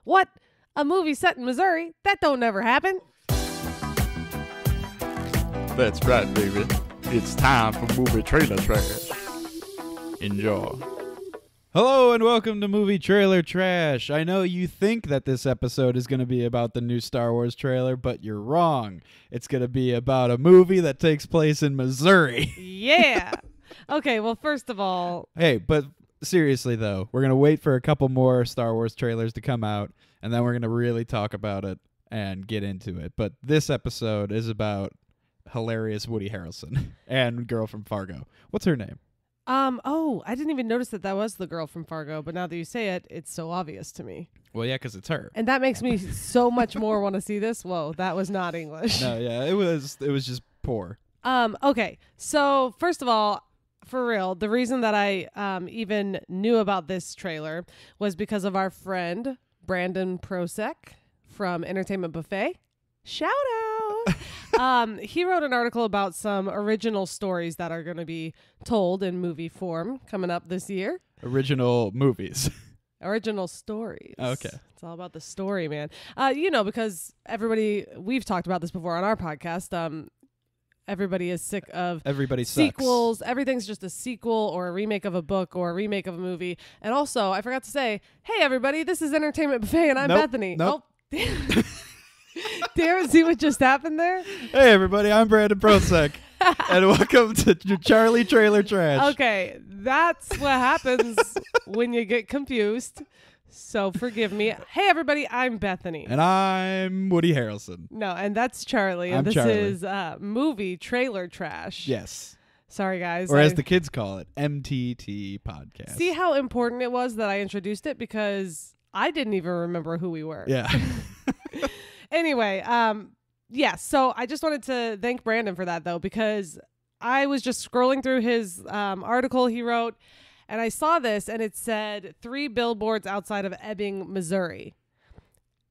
What? A movie set in Missouri? That don't never happen. That's right, baby. It's time for movie trailer trash. Enjoy. Hello and welcome to Movie Trailer Trash. I know you think that this episode is going to be about the new Star Wars trailer, but you're wrong. It's going to be about a movie that takes place in Missouri. Yeah. Okay, well, first of all... Hey, but seriously, though, we're going to wait for a couple more Star Wars trailers to come out, and then we're going to really talk about it and get into it. But this episode is about hilarious Woody Harrelson and girl from Fargo. What's her name? I didn't even notice that was the girl from Fargo, but now that you say it, it's so obvious to me. Well, yeah, because it's her. And that makes me so much more want to see this. Whoa, that was not English. No, yeah, it was just poor. Okay, so first of all, for real, the reason that I even knew about this trailer was because of our friend, Brandon Prosek from Entertainment Buffet. Shout out! He wrote an article about some original stories that are going to be told in movie form coming up this year. Original movies. Original stories. Okay. It's all about the story, man. Because we've talked about this before on our podcast. Everybody is sick of sequels. Sucks. Everything's just a sequel or a remake of a book or a remake of a movie. And also, I forgot to say, hey, everybody, this is Entertainment Buffet and I'm Bethany. Nope. Oh, damn it, see what just happened there? Hey, everybody, I'm Brandon Prosek, and welcome to Charlie Trailer Trash. Okay, that's what happens when you get confused. So forgive me. Hey, everybody, I'm Bethany. And I'm Woody Harrelson. No, and that's Charlie. And I'm this Charlie. is Movie Trailer Trash. Yes. Sorry, guys. Or as the kids call it, MTT Podcast. See how important it was that I introduced it? Because I didn't even remember who we were. Yeah. Anyway, so I just wanted to thank Brandon for that, though, because I was just scrolling through his article he wrote, and I saw this, and it said 3 billboards outside of Ebbing, Missouri.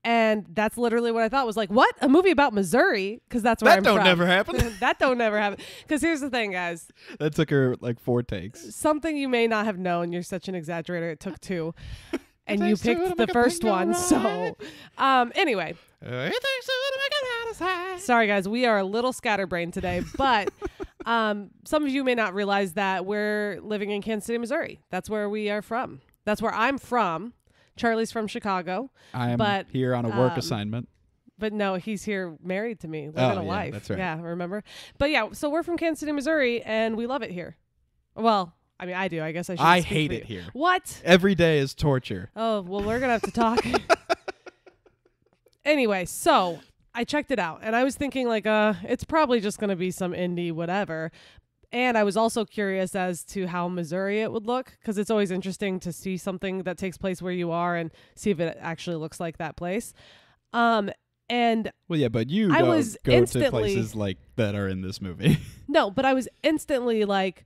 And that's literally what I thought was like, what? A movie about Missouri? Because that's where I'm from. That don't never happen. That don't never happen. Because here's the thing, guys. That took her like 4 takes. Something you may not have known. You're such an exaggerator. It took 2. And you Takes two to picked make the a first thing go one. right. So, anyway. It takes 2 to make it out of sight. Sorry, guys. We are a little scatterbrained today, but some of you may not realize that we're living in Kansas City, Missouri. That's where we are from. That's where I'm from. Charlie's from Chicago. I'm here on a work assignment. But no, he's here married to me, living a life. That's right. Yeah, remember? But yeah, so we're from Kansas City, Missouri, and we love it here. Well, I mean, I do. I guess I should. I hate it here. What? Every day is torture. Oh, well, we're going to have to talk. Anyway, so I checked it out, and I was thinking, like, it's probably just going to be some indie whatever. And I was also curious as to how Missouri it would look, because it's always interesting to see something that takes place where you are and see if it actually looks like that place. And well, yeah, but you don't go to places like that are in this movie. No, but I was instantly like,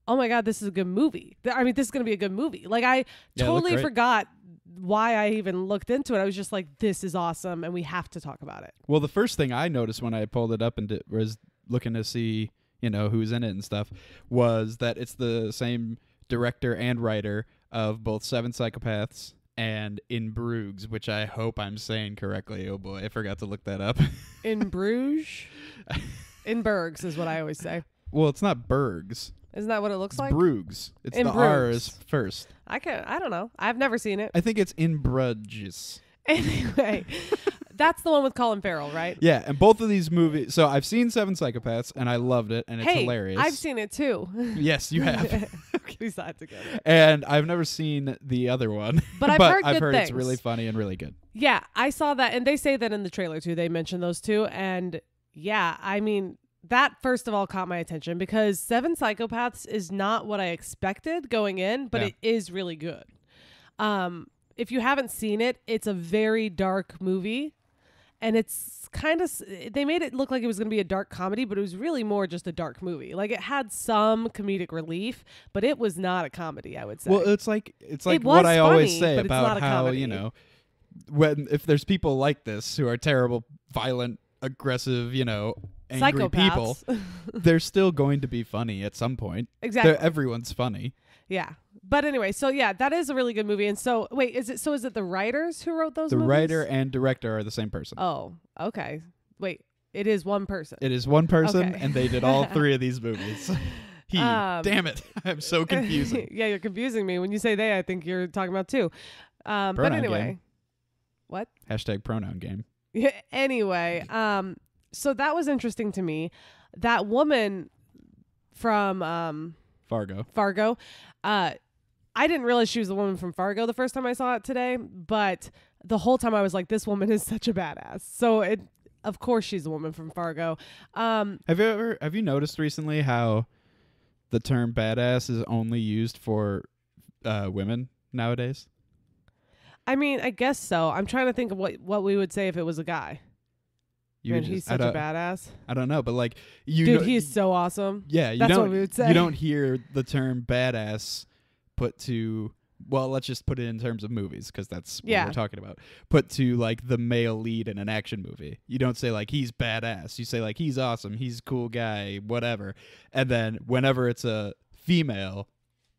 oh my God, this is a good movie. I mean, this is going to be a good movie. Like, I totally forgot why I even looked into it. I was just like, this is awesome, and we have to talk about it. Well, the first thing I noticed when I pulled it up and was looking to see, who's in it and stuff, was that it's the same director and writer of both 7 Psychopaths and In Bruges, which I hope I'm saying correctly. Oh boy, I forgot to look that up. In Bruges? In Bergs is what I always say. Well, it's not Bergs. Isn't that what it looks it's like? Bruges. It's in the Bruges. R is first. I don't know. I've never seen it. I think it's In Bruges. Anyway, that's the one with Colin Farrell, right? Yeah, and both of these movies. So I've seen 7 Psychopaths, and I loved it, and it's hilarious. I've seen it too. Yes, you have. We saw it together. And I've never seen the other one. But I've heard it's things. really funny and really good. Yeah, I saw that, and they say that in the trailer too. They mention those two, and yeah, I mean, that first of all caught my attention because 7 Psychopaths is not what I expected going in, but it is really good. If you haven't seen it, it's a very dark movie, and it's kind of, they made it look like it was going to be a dark comedy, but it was really more just a dark movie. Like, it had some comedic relief, but it was not a comedy, I would say. Well, it's like what I always say about how, if there's people like this who are terrible, violent, aggressive, angry people, they're still going to be funny at some point. Exactly. Everyone's funny. Yeah. But anyway, so yeah, that is a really good movie. And so wait, is it the writers who wrote those The movies? writer and director are the same person. Oh, okay. Wait, it is one person. It is one person, Okay. and they did all 3 of these movies. Damn it. I'm so confusing. Yeah, you're confusing me. When you say they, I think you're talking about 2. But Pronoun anyway. game. What? Hashtag pronoun game. Yeah, anyway, so that was interesting to me. That woman from Fargo. I didn't realize she was the woman from Fargo the first time I saw it today, but the whole time I was like, this woman is such a badass. So of course she's the woman from Fargo. Have you noticed recently how the term badass is only used for women nowadays? I mean, I guess so. I'm trying to think of what we would say if it was a guy. He's such a badass. I don't know, but like he's so awesome. Yeah, that's what we would say. You don't hear the term badass put to, well, let's just put it in terms of movies because that's what we're talking about. Put to like the male lead in an action movie. You don't say like he's badass. You say like he's awesome, he's a cool guy, whatever. And then whenever it's a female,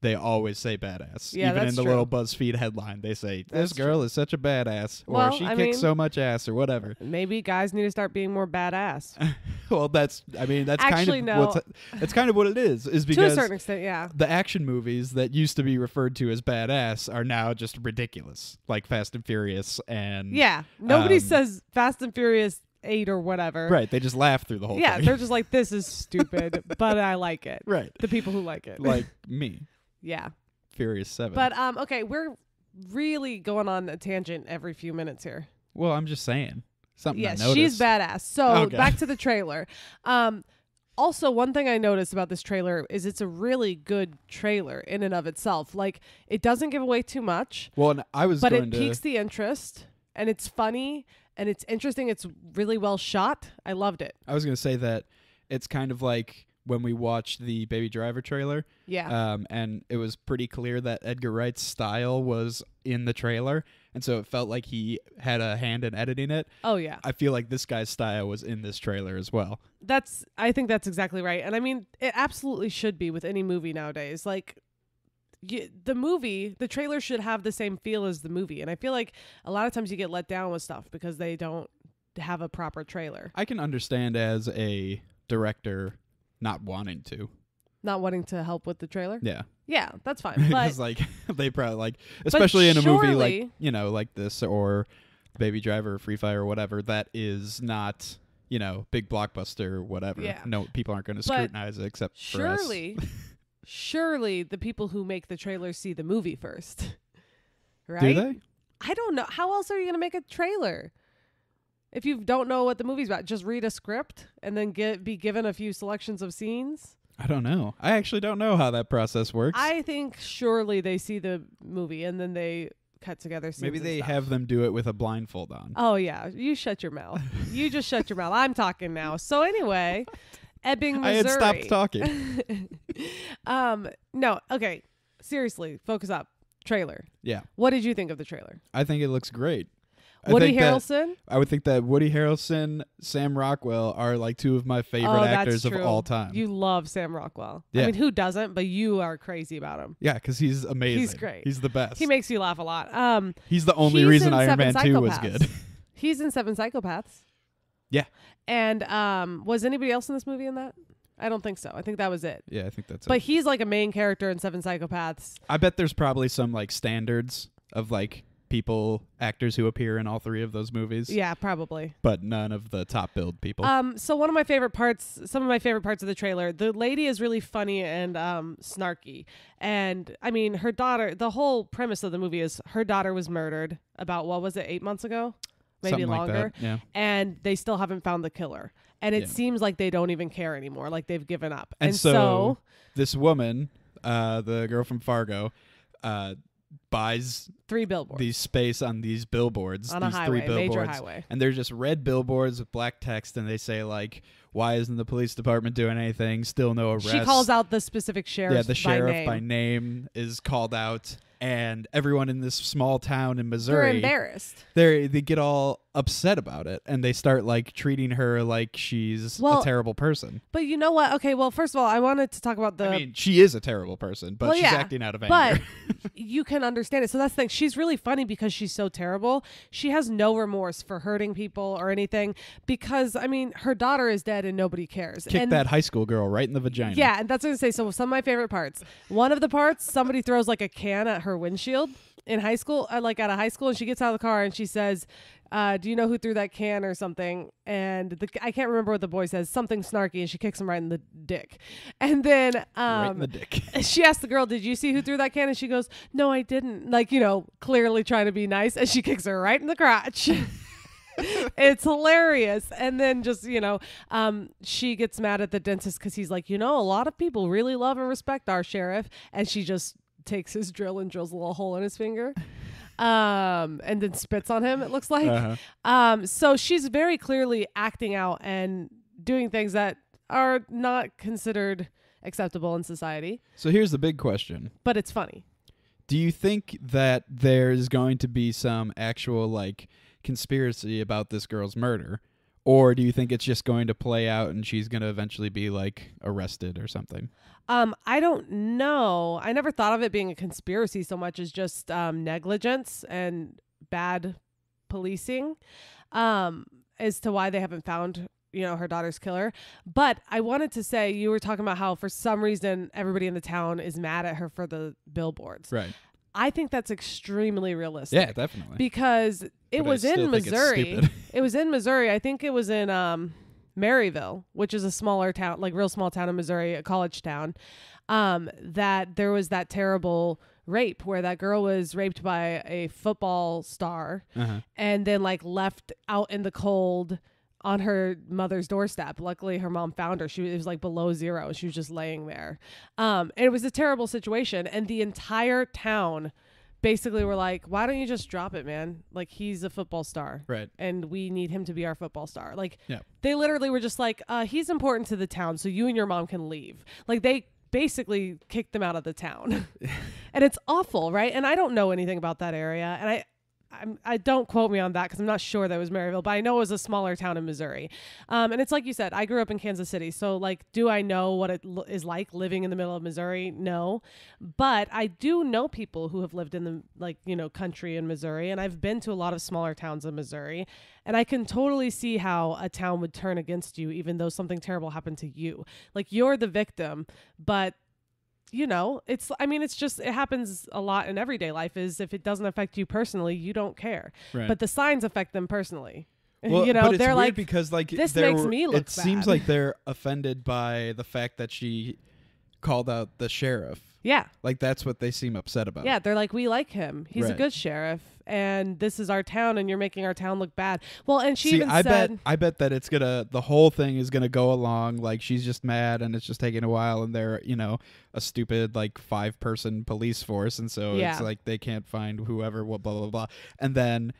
they always say badass. Yeah, even in the true. little BuzzFeed headline, they say this girl is such a badass, or well, she kicks so much ass, or whatever. Maybe guys need to start being more badass. Well, that's Actually, it's kind of what it is because to a certain extent, yeah. The action movies that used to be referred to as badass are now just ridiculous, like Fast and Furious and nobody says Fast and Furious 8 or whatever. Right, they just laugh through the whole thing. Yeah, they're just like, this is stupid, but I like it. Right. The people who like it. Like me. Yeah. Furious 7. But okay, we're really going on a tangent every few minutes here. Well, I'm just saying. Something I yes, noticed. she's badass. So Okay. back to the trailer. Also, one thing I noticed about this trailer is it's a really good trailer in and of itself. Like, it doesn't give away too much. Well, and I was but going it to piques the interest, and it's funny, and it's interesting. It's really well shot. I loved it. I was going to say that it's kind of like when we watched the Baby Driver trailer. Yeah. And it was pretty clear that Edgar Wright's style was in the trailer, and so it felt like he had a hand in editing it. Oh, yeah. I feel like this guy's style was in this trailer as well. I think that's exactly right. And I mean, it absolutely should be with any movie nowadays. Like, the trailer should have the same feel as the movie. And I feel like a lot of times you get let down with stuff because they don't have a proper trailer. I can understand as a director not wanting to help with the trailer. Yeah, that's fine. Because But like they probably like, especially in a movie surely- like like this or Baby Driver or Free Fire or whatever, that is not big blockbuster or whatever. Yeah. No, people aren't going to scrutinize it except for us. surely the people who make the trailer see the movie first, right? Do they? I don't know. How else are you going to make a trailer? If you don't know what the movie's about, just read a script and then be given a few selections of scenes. I don't know. I actually don't know how that process works. I think surely they see the movie and then they cut together scenes. Maybe they and stuff. have them do it with a blindfold on. Oh, yeah. You shut your mouth. You just shut your mouth. I'm talking now. So anyway, Ebbing, Missouri. I had stopped talking. No. Okay. Seriously, focus up. Trailer. Yeah. What did you think of the trailer? I think it looks great. Woody Harrelson? I would think that Woody Harrelson, Sam Rockwell are like 2 of my favorite actors of all time. You love Sam Rockwell. Yeah. I mean, who doesn't? But you are crazy about him. Yeah, because he's amazing. He's great. He's the best. He makes you laugh a lot. He's the only reason Iron Man 2 was good. He's in 7 Psychopaths. Yeah. And was anybody else in this movie in that? I don't think so. I think that was it. Yeah, I think that's it. But he's like a main character in 7 Psychopaths. I bet there's probably some like standards of like actors who appear in all 3 of those movies. Yeah, probably. But none of the top billed people. So some of my favorite parts of the trailer, the lady is really funny and snarky. And I mean, her daughter, the whole premise of the movie is her daughter was murdered about, what was it, 8 months ago? Maybe Something longer. like that. Yeah. And they still haven't found the killer. And it seems like they don't even care anymore. Like they've given up. And so this woman, the girl from Fargo, buys 3 billboards. these space on these billboards, on these a highway, 3 billboards, major highway. and they're just red billboards with black text, and they say like, "Why isn't the police department doing anything? Still no arrests." She calls out the specific sheriff. Yeah, the sheriff by name is called out, and everyone in this small town in Missouri, they're embarrassed. They get all upset about it, and they start like treating her like she's a terrible person. But you know what? Okay, well, first of all, I wanted to talk about the. I mean, she is a terrible person, but she's acting out of anger. But you can understand it. So that's the thing. She's really funny because she's so terrible. She has no remorse for hurting people or anything because, I mean, her daughter is dead and nobody cares. Kick that high school girl right in the vagina. Yeah, and that's what I'm going to say. So some of my favorite parts. One of the parts, somebody throws like a can at her windshield in high school, like at a high school, and she gets out of the car and she says, do you know who threw that can or something? And I can't remember what the boy says, something snarky, and she kicks him right in the dick. And then right in the dick. She asked the girl, did you see who threw that can? And she goes, no, I didn't. Like, you know, clearly trying to be nice. And she kicks her right in the crotch. It's hilarious. And then just, you know, she gets mad at the dentist because he's like, you know, a lot of people really love and respect our sheriff. And she just takes his drill and drills a little hole in his finger. And then spits on him, it looks like. So she's very clearly acting out and doing things that are not considered acceptable in society. So here's the big question. But it's funny. Do you think that there's going to be some actual like conspiracy about this girl's murder? Or do you think it's just going to play out and she's going to eventually be like arrested or something? I don't know. I never thought of it being a conspiracy so much as just negligence and bad policing as to why they haven't found, you know, her daughter's killer. But I wanted to say, you were talking about how for some reason everybody in the town is mad at her for the billboards. Right. I think that's extremely realistic. Yeah, definitely. Because it was in Missouri. It was in Missouri. I think it was in Maryville, which is a smaller town, like real small town in Missouri, a college town, that there was that terrible rape where that girl was raped by a football star and then like left out in the cold on her mother's doorstep. Luckily her mom found her. It was like below zero. She was just laying there. And it was a terrible situation. And the entire town basically were like, why don't you just drop it, man? Like, he's a football star. Right. And we need him to be our football star. Like, yeah. They literally were just like, he's important to the town, so you and your mom can leave. Like, they basically kicked them out of the town. And it's awful, right? And I don't know anything about that area. And I don't quote me on that because I'm not sure that was Maryville, but I know it was a smaller town in Missouri. And it's like you said, I grew up in Kansas City. So like, do I know what it is like living in the middle of Missouri? No. But I do know people who have lived in the, like, you know, country in Missouri. And I've been to a lot of smaller towns in Missouri. And I can totally see how a town would turn against you, even though something terrible happened to you. Like, you're the victim, but you know, it happens a lot in everyday life is if it doesn't affect you personally, you don't care. Right. But the signs affect them personally. Well, you know, but it's they're weird like, because like this makes me look it bad. seems like they're offended by the fact that she called out the sheriff. Yeah. Like that's what they seem upset about. Yeah. They're like, we like him. He's right. a good sheriff. And this is our town and you're making our town look bad. Well, and she even said, I bet that the whole thing is going to go along. Like she's just mad and it's just taking a while and they're, you know, a stupid like 5-person police force. And so it's like they can't find whoever, blah, blah, blah. And then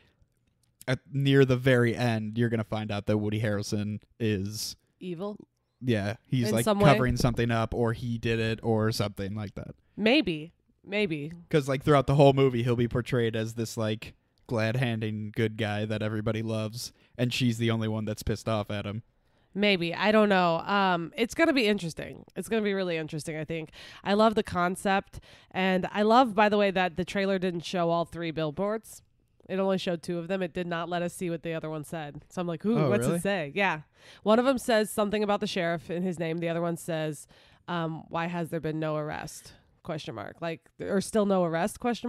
near the very end, you're going to find out that Woody Harrelson is evil. Yeah. He's like covering something up or he did it or something like that. Maybe. Because like throughout the whole movie, he'll be portrayed as this like glad-handing good guy that everybody loves, and she's the only one that's pissed off at him. Maybe. I don't know. It's going to be interesting. It's going to be really interesting, I think. I love the concept, and I love, by the way, that the trailer didn't show all 3 billboards. It only showed 2 of them. It did not let us see what the other one said. So I'm like, ooh, what's it say? Yeah. One of them says something about the sheriff in his name. The other one says, why has there been no arrest? ? Like, or still no arrest ? It's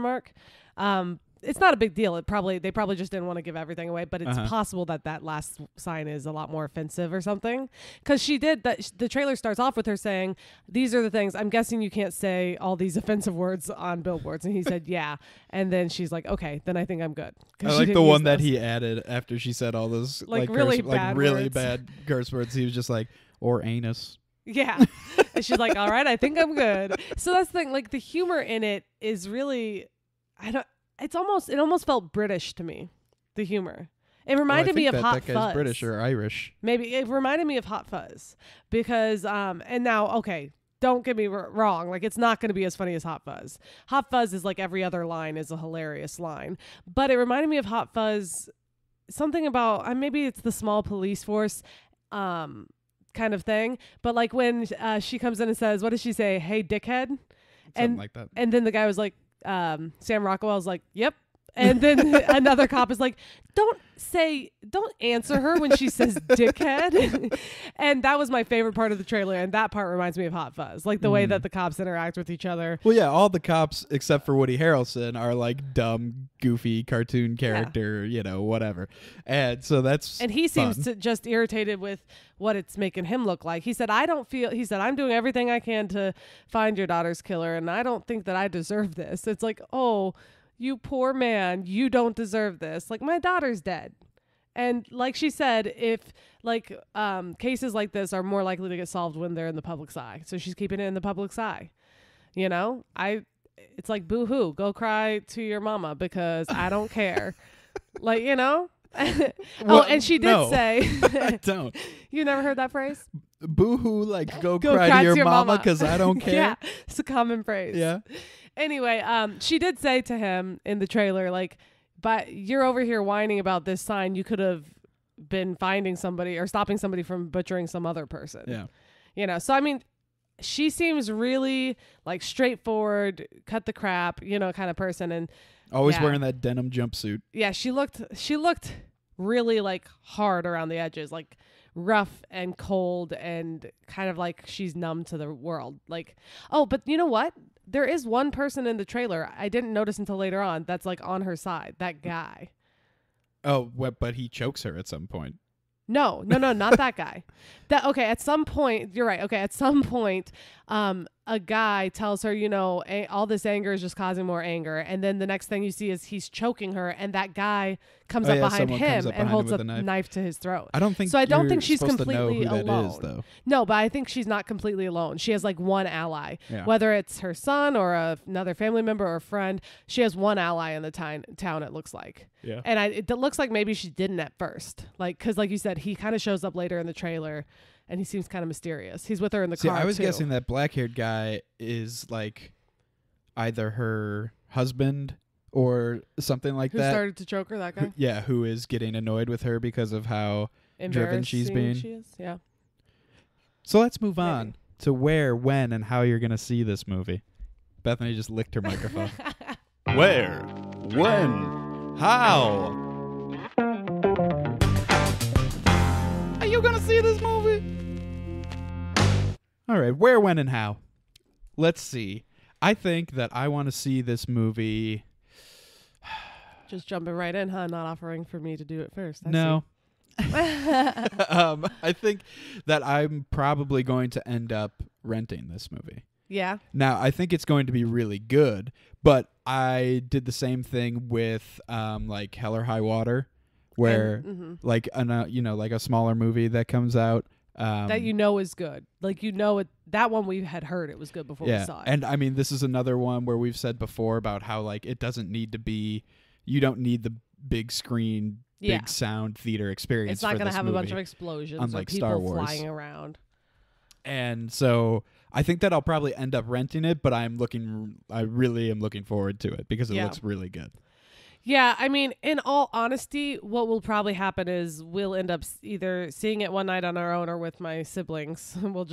not a big deal. They probably just didn't want to give everything away, but it's possible that last sign is a lot more offensive or something. Because she did that. The trailer starts off with her saying, "These are the things. I'm guessing you can't say all these offensive words on billboards." And he said, "Yeah." And then she's like, "Okay, then I think I'm good." I like the one that he added after she said all those like really bad curse words. He was just like, "or anus." Yeah. And she's like, all right, I think I'm good. So that's the thing. Like, the humor in it is really, it almost felt British to me, the humor. It reminded me of Hot Fuzz. That guy's British or Irish. Maybe it reminded me of Hot Fuzz because and now okay, don't get me wrong, like it's not going to be as funny as Hot Fuzz. Hot Fuzz is like every other line is a hilarious line, but it reminded me of Hot Fuzz, something about maybe it's the small police force kind of thing, but like when she comes in and says, what does she say? Hey, dickhead. Something like that. And then the guy was like, Sam Rockwell's like, yep. And then another cop is like, don't answer her when she says dickhead. And that was my favorite part of the trailer. And that part reminds me of Hot Fuzz, like the way that the cops interact with each other. Well, yeah, all the cops except for Woody Harrelson are like dumb, goofy cartoon character, whatever. And so and he seems to just irritated with what it's making him look like. He said, I'm doing everything I can to find your daughter's killer. And I don't think that I deserve this. It's like, oh, you poor man, you don't deserve this. Like, my daughter's dead. And like she said, if like cases like this are more likely to get solved when they're in the public's eye. So she's keeping it in the public's eye. It's like, boo-hoo, go cry to your mama because I don't care. Like, Well, and she did say. I don't. You never heard that phrase? Boo-hoo, like go cry to your mama because I don't care. Yeah, it's a common phrase. Yeah. Anyway, she did say to him in the trailer, like, but you're over here whining about this sign. You could have been finding somebody or stopping somebody from butchering some other person. Yeah. So, I mean, she seems really like straightforward, cut the crap, kind of person. And always wearing that denim jumpsuit. Yeah. She looked really like hard around the edges, like rough and cold and kind of like she's numb to the world. Like, oh, but you know what? There is one person in the trailer I didn't notice until later on that's like on her side. That guy. Oh, but he chokes her at some point. No, not that guy. At some point, you're right. Okay, at some point, a guy tells her, all this anger is just causing more anger. And then the next thing you see is he's choking her, and that guy comes up behind him and holds a knife to his throat. I don't think she's completely alone. That is, though. No, but I think she's not completely alone. She has like one ally, whether it's her son or another family member or friend. She has one ally in the town. It looks like. Yeah. And it looks like maybe she didn't at first, like because like you said, he kind of shows up later in the trailer. And he seems kind of mysterious. He's with her in the car, I was too. guessing that black-haired guy is like either her husband or something like that. Who started to choke her, that guy? Yeah, who is getting annoyed with her because of how driven she's being. She is, yeah. So let's move on to where, when, and how you're going to see this movie. Bethany just licked her microphone. Where? When? How? Are you going to see this movie? All right, where, when, and how? Let's see. I think that I want to see this movie. Just jumping right in, huh? Not offering for me to do it first. No. I think that I'm probably going to end up renting this movie. Yeah. Now, I think it's going to be really good, but I did the same thing with like Hell or High Water, where like like a smaller movie that comes out that is good. Like that one we had heard it was good before we saw it. And I mean, this is another one where we've said before about how like it doesn't need to be. You don't need the big screen, big sound theater experience. It's not going to have a bunch of explosions, unlike or people Star Wars flying around. And so I think that I'll probably end up renting it, but I really am looking forward to it because it looks really good. Yeah, I mean, in all honesty, what will probably happen is we'll end up either seeing it one night on our own or with my siblings. We'll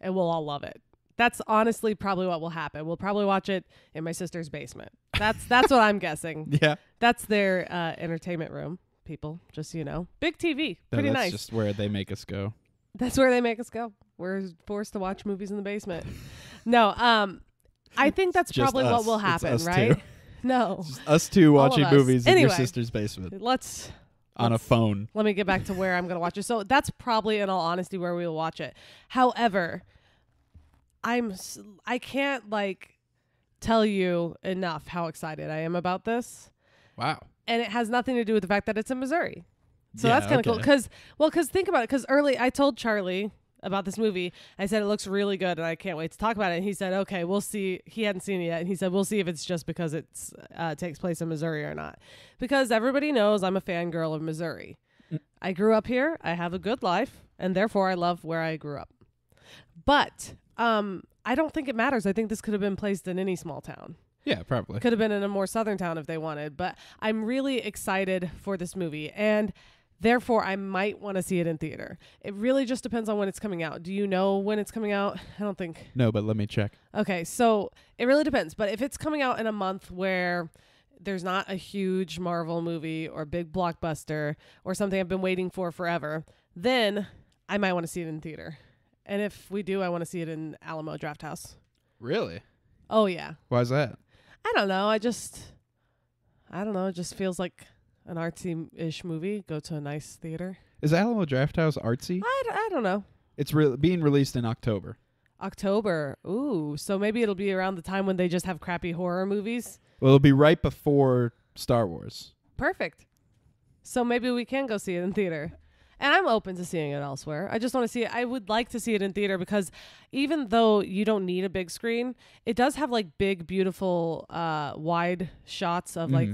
all love it. That's honestly probably what will happen. We'll probably watch it in my sister's basement. That's what I'm guessing. Yeah. That's their entertainment room, people, just big TV. Pretty nice. That's just where they make us go. That's where they make us go. We're forced to watch movies in the basement. No, I think that's probably what will happen, right? Two. No. It's just us two watching movies in your sister's basement. Let's on a phone. Let me get back to where I'm going to watch it. So that's probably, in all honesty, where we will watch it. However, I can't tell you enough how excited I am about this. Wow. And it has nothing to do with the fact that it's in Missouri. So that's kind of cool. Because think about it. Because early, I told Charlie about this movie. I said, it looks really good and I can't wait to talk about it. And he said, okay, we'll see. He hadn't seen it yet. And he said, we'll see if it's just because it's takes place in Missouri or not. Because everybody knows I'm a fangirl of Missouri. I grew up here. I have a good life. And therefore, I love where I grew up. But I don't think it matters. I think this could have been placed in any small town. Yeah, probably. Could have been in a more southern town if they wanted. But I'm really excited for this movie. And therefore, I might want to see it in theater. It really just depends on when it's coming out. Do you know when it's coming out? I don't think. No, but let me check. Okay, so it really depends. But if it's coming out in a month where there's not a huge Marvel movie or big blockbuster or something I've been waiting for forever, then I might want to see it in theater. And if we do, I want to see it in Alamo Drafthouse. Really? Oh, yeah. Why is that? I don't know. I don't know. It just feels like an artsy-ish movie. Go to a nice theater. Is Alamo Drafthouse artsy? I don't know. It's being released in October. October. Ooh. So maybe it'll be around the time when they just have crappy horror movies. Well, it'll be right before Star Wars. Perfect. So maybe we can go see it in theater. And I'm open to seeing it elsewhere. I just want to see it. I would like to see it in theater because even though you don't need a big screen, it does have like big, beautiful, wide shots of like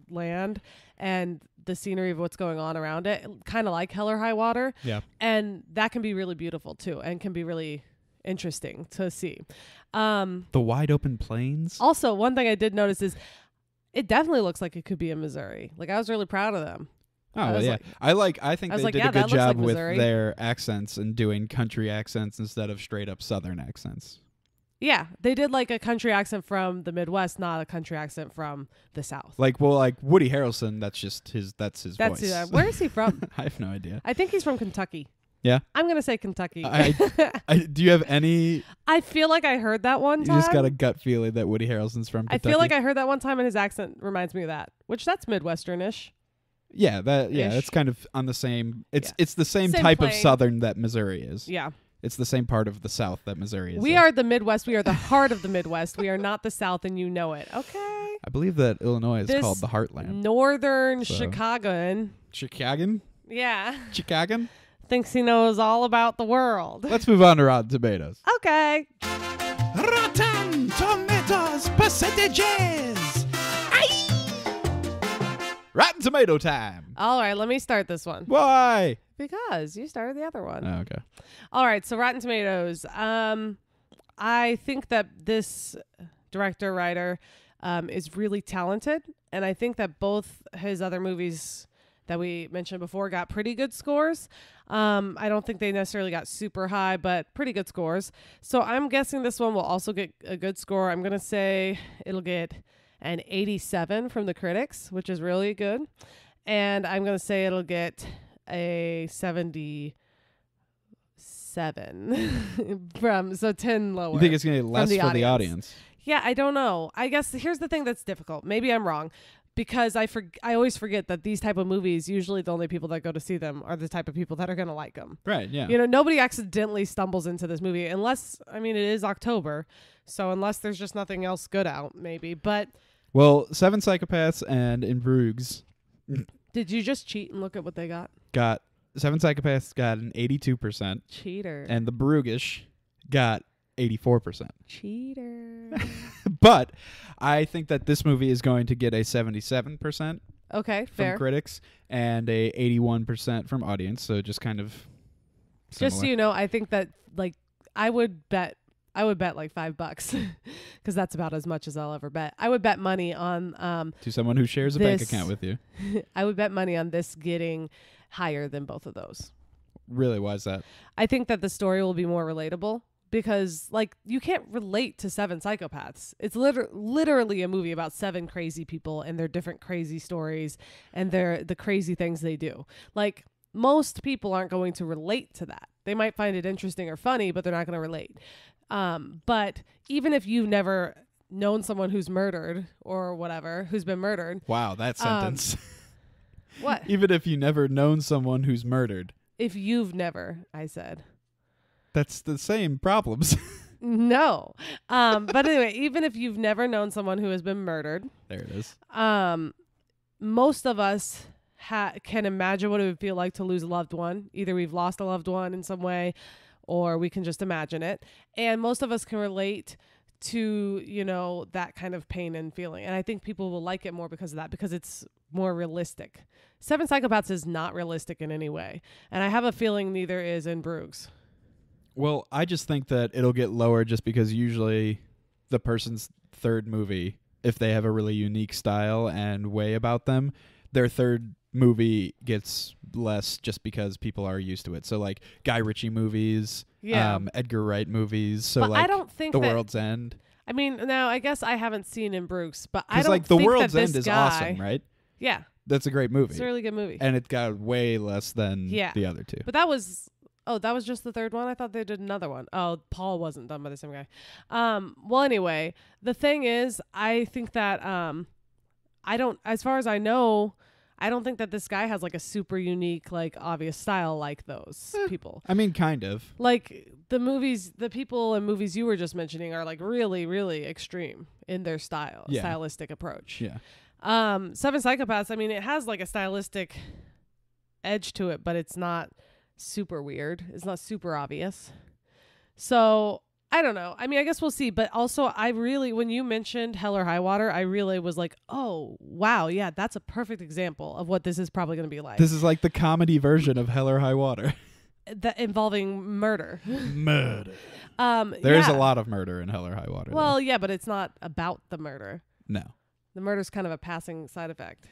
land and the scenery of what's going on around it. Kind of like Hell or High Water. Yeah. And that can be really beautiful too and can be really interesting to see. The wide open plains. Also, one thing I did notice is it definitely looks like it could be in Missouri. Like I was really proud of them. Oh, well, yeah. I think they did a good job with their accents and doing country accents instead of straight up Southern accents. Yeah, they did like a country accent from the Midwest, not a country accent from the South. Like Woody Harrelson, that's his voice. Where is he from? I have no idea. I think he's from Kentucky. Yeah? I'm going to say Kentucky. Do you have any... I feel like I heard that one time. You just got a gut feeling that Woody Harrelson's from Kentucky? I feel like I heard that one time and his accent reminds me of that, which that's Midwestern-ish. Yeah, it's kind of on the same. It's the same type plane. Of Southern that Missouri is. Yeah, it's the same part of the South that Missouri is. We are the Midwest. We are the heart of the Midwest. We are not the South, and you know it. Okay. I believe that Illinois is called the Heartland. Northern Chicagoan. Chicagan. Yeah. Chicagan. Thinks he knows all about the world. Let's move on to Rotten Tomatoes. Okay. Rotten Tomatoes percentages. Rotten Tomato time. All right, let me start this one. Why? Because you started the other one. Oh, okay. All right, so Rotten Tomatoes. I think that this director-writer is really talented, and I think that both his other movies that we mentioned before got pretty good scores. I don't think they necessarily got super high, but pretty good scores. So I'm guessing this one will also get a good score. I'm going to say it'll get an 87 from the critics, which is really good. And I'm going to say it'll get a 77 so 10 lower. You think it's going to get less for the audience? Yeah, I don't know. I guess here's the thing that's difficult. Maybe I'm wrong because I always forget that these type of movies, usually the only people that go to see them are the type of people that are going to like them. Right, yeah. You know, nobody accidentally stumbles into this movie unless, I mean, it is October. So unless there's just nothing else good out, maybe. But well, Seven Psychopaths and In Bruges. Did you just cheat and look at what they got? Seven Psychopaths got an 82%. Cheater. And The Bruges got 84%. Cheater. But I think that this movie is going to get a 77%. Okay, fair. From critics and a 81% from audience. So just kind of similar. Just so you know, I think that like I would bet like $5 because that's about as much as I'll ever bet. I would bet money on to someone who shares a bank account with you. I would bet money on this getting higher than both of those. Really? Why is that? I think that the story will be more relatable because like you can't relate to Seven Psychopaths. It's literally a movie about 7 crazy people and their different crazy stories and the crazy things they do. Like most people aren't going to relate to that. They might find it interesting or funny, but they're not going to relate. But even if you've never known someone who's murdered or whatever, who's been murdered. Wow, that sentence. What? Even if you never known someone who's murdered. If you've never, I said. That's the same problems. No. But anyway, even if you've never known someone who has been murdered. There it is. Most of us can imagine what it would feel like to lose a loved one. Either we've lost a loved one in some way or we can just imagine it. And most of us can relate to, you know, that kind of pain and feeling. And I think people will like it more because of that, because it's more realistic. Seven Psychopaths is not realistic in any way. And I have a feeling neither is In Bruges. Well, I just think that it'll get lower just because usually the person's third movie, if they have a really unique style and way about them, their third movie gets less just because people are used to it. So like Guy Ritchie movies, Edgar Wright movies. So but like I don't think The World's End. I mean, now I guess I haven't seen In Bruges, but I don't like The think World's that End this is guy, awesome, right? Yeah. That's a great movie. It's a really good movie. And it got way less than the other two. But that was just the third one? I thought they did another one. Oh, Paul wasn't done by the same guy. Well, anyway, the thing is, I think that as far as I know, I don't think that this guy has like a super unique, like obvious style like those people. I mean, kind of. Like the people and movies you were just mentioning are like really, really extreme in their stylistic approach. Yeah. Seven Psychopaths, I mean, it has like a stylistic edge to it, but it's not super weird. It's not super obvious. So I don't know. I mean, I guess we'll see. But also, when you mentioned Hell or High Water, I really was like, oh, wow. Yeah, that's a perfect example of what this is probably going to be like. This is like the comedy version of Hell or High Water. That involving murder. Murder. There's a lot of murder in Hell or High Water. Well, yeah, but it's not about the murder. No. The murder's kind of a passing side effect.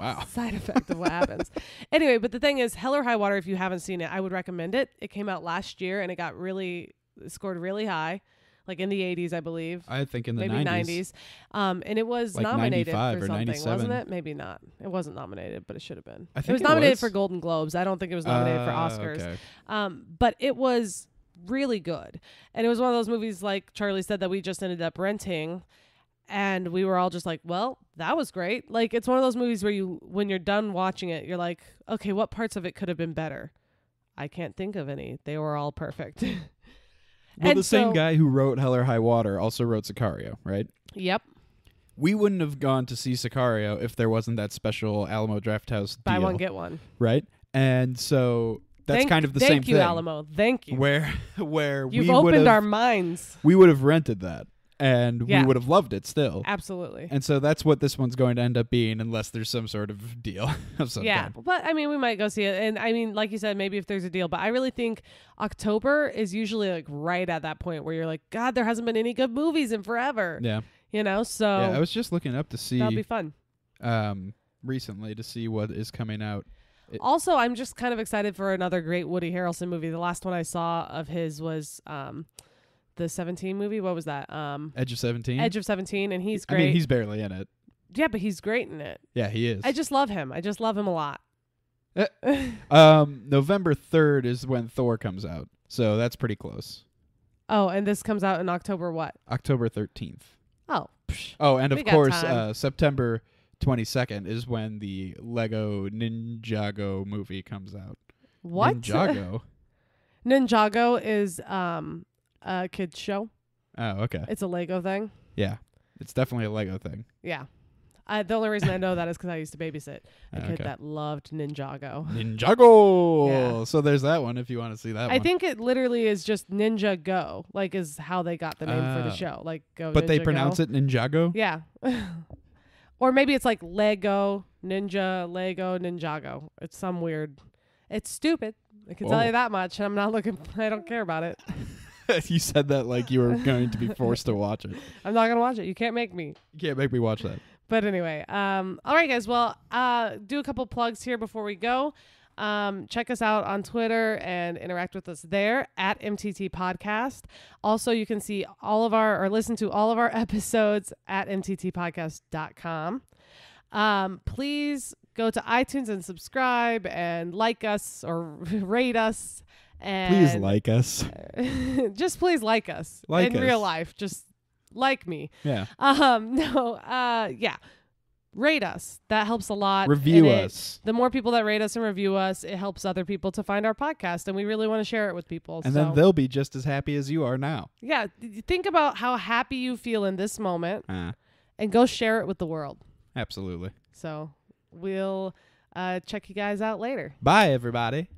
Wow. Side effect of what happens. Anyway, but the thing is, Hell or High Water, if you haven't seen it, I would recommend it. It came out last year and it scored really high, like in the 80s, I believe. I think in the maybe 90s. And it was like nominated for something, 97. wasn't it? Maybe not. It wasn't nominated, but it should have been. I think it was nominated for Golden Globes. I don't think it was nominated for Oscars. Okay. But it was really good. And it was one of those movies, like Charlie said, that we just ended up renting. And we were all just like, well, that was great. Like, it's one of those movies where when you're done watching it, you're like, okay, what parts of it could have been better? I can't think of any. They were all perfect. Well, the same guy who wrote Hell or High Water also wrote Sicario, right? Yep. We wouldn't have gone to see Sicario if there wasn't that special Alamo Drafthouse deal. Buy one, get one. Right? And so that's kind of the same thing. Thank you, Alamo. Thank you. Where You've opened our minds. We would have rented that. And we would have loved it still. Absolutely. And so that's what this one's going to end up being, unless there's some sort of deal of some kind. But I mean, we might go see it. And I mean, like you said, maybe if there's a deal. But I really think October is usually like right at that point where you're like, God, there hasn't been any good movies in forever. Yeah. You know, so. Yeah, I was just looking up to see. That'll be fun. Recently to see what is coming out. Also, I'm just kind of excited for another great Woody Harrelson movie. The last one I saw of his was the 17 movie. What was that? Edge of 17. Edge of 17, and he's great. I mean, he's barely in it. Yeah, but he's great in it. Yeah, he is. I just love him. I just love him a lot. November 3rd is when Thor comes out, so that's pretty close. Oh, and this comes out in October what? October 13th. Oh. Oh, and of course, September 22nd is when the Lego Ninjago movie comes out. What? Ninjago? Ninjago is a kid's show. Oh, okay. It's a Lego thing. Yeah. It's definitely a Lego thing. Yeah. The only reason I know that is because I used to babysit a kid that loved Ninjago. Ninjago! Yeah. So there's that one if you want to see that one. I think it literally is just Ninja Go, like is how they got the name for the show. Like Go But Ninja they pronounce Go. it Ninjago? Yeah. Or maybe it's like Lego, Ninjago. It's some weird. It's stupid. I can tell you that much. I'm not looking. I don't care about it. You said that like you were going to be forced to watch it. I'm not going to watch it. You can't make me. You can't make me watch that. But anyway, all right, guys. Well, do a couple plugs here before we go. Check us out on Twitter and interact with us there at MTT Podcast. Also, you can see or listen to all of our episodes at mttpodcast.com. Please go to iTunes and subscribe and like us or rate us. And please like us. Just please like us in real life. Just like me. Yeah. Yeah. Rate us. That helps a lot. Review us. The more people that rate us and review us, it helps other people to find our podcast, and we really want to share it with people. And then they'll be just as happy as you are now. Yeah. Think about how happy you feel in this moment and go share it with the world. Absolutely. So we'll check you guys out later. Bye, everybody.